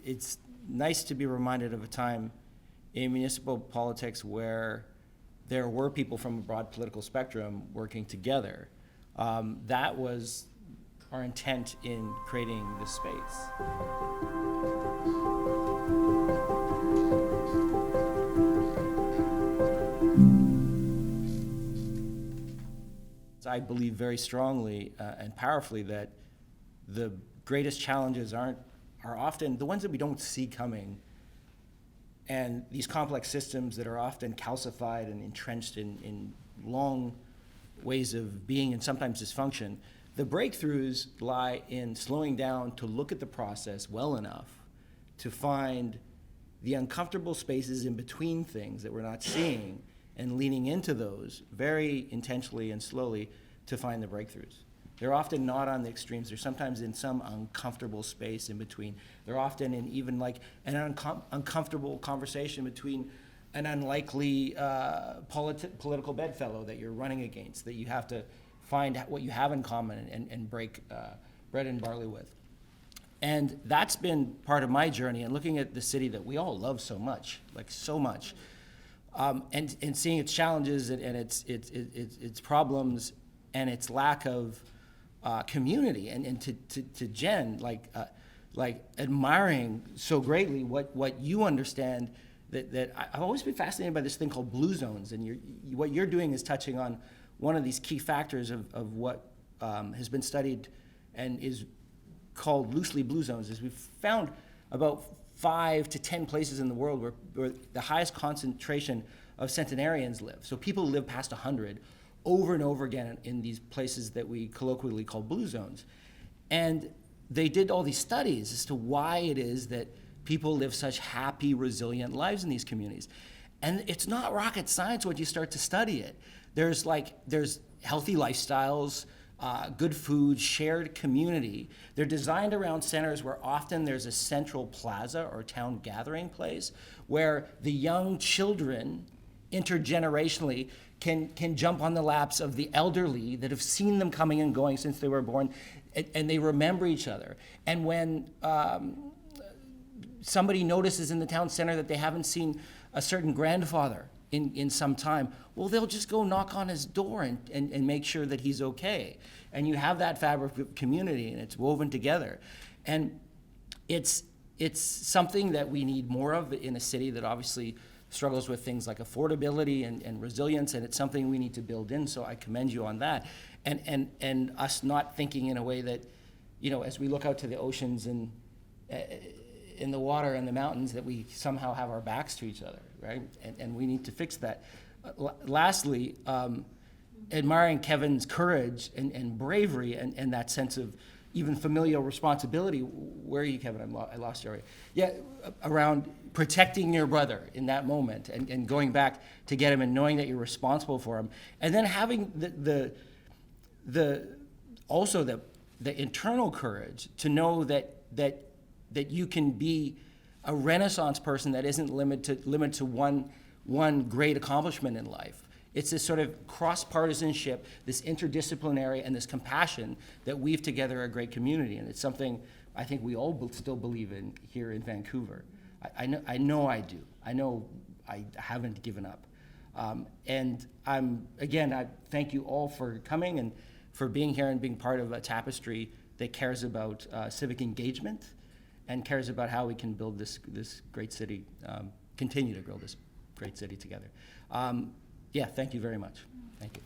it's nice to be reminded of a time in municipal politics where there were people from a broad political spectrum working together. That was our intent in creating this space. I believe very strongly and powerfully that the greatest challenges are often the ones that we don't see coming, and these complex systems that are often calcified and entrenched in long ways of being and sometimes dysfunction. The breakthroughs lie in slowing down to look at the process well enough to find the uncomfortable spaces in between things that we're not seeing, and leaning into those very intentionally and slowly to find the breakthroughs. They're often not on the extremes. They're sometimes in some uncomfortable space in between. They're often in even like an uncomfortable conversation between an unlikely political bedfellow that you're running against, that you have to find what you have in common and break bread and barley with. And that's been part of my journey, and looking at the city that we all love so much, like so much, and seeing its challenges and its problems and its lack of community, and to Jen, like admiring so greatly what you understand, that I've always been fascinated by this thing called blue zones, and what you're doing is touching on one of these key factors of what has been studied and is called loosely blue zones. Is we've found about 5 to 10 places in the world where the highest concentration of centenarians live. So people live past 100 over and over again in these places that we colloquially call blue zones. And they did all these studies as to why it is that people live such happy, resilient lives in these communities. And it's not rocket science once you start to study it. There's healthy lifestyles, good food, shared community. They're designed around centers where often there's a central plaza or town gathering place where the young children intergenerationally can jump on the laps of the elderly that have seen them coming and going since they were born, and they remember each other. And when somebody notices in the town center that they haven't seen a certain grandfather in some time, well, they'll just go knock on his door and make sure that he's okay. And you have that fabric of community, and it's woven together. And it's something that we need more of in a city that obviously struggles with things like affordability and resilience, and it's something we need to build in, so I commend you on that. And us not thinking in a way that, as we look out to the oceans and in the water and the mountains, that we somehow have our backs to each other, right? And we need to fix that. Lastly, admiring Kevin's courage and bravery and that sense of even familial responsibility. Where are you, Kevin? I lost you already. Yeah, around protecting your brother in that moment and going back to get him and knowing that you're responsible for him. And then having also the internal courage to know that you can be a Renaissance person that isn't limited to one great accomplishment in life. It's this sort of cross-partisanship, this interdisciplinary, and this compassion that weave together a great community. And it's something I think we all still believe in here in Vancouver. I know I do. I know I haven't given up. And I thank you all for coming and for being here and being part of a tapestry that cares about civic engagement and cares about how we can build this great city, continue to build this great city together. Thank you very much. Thank you.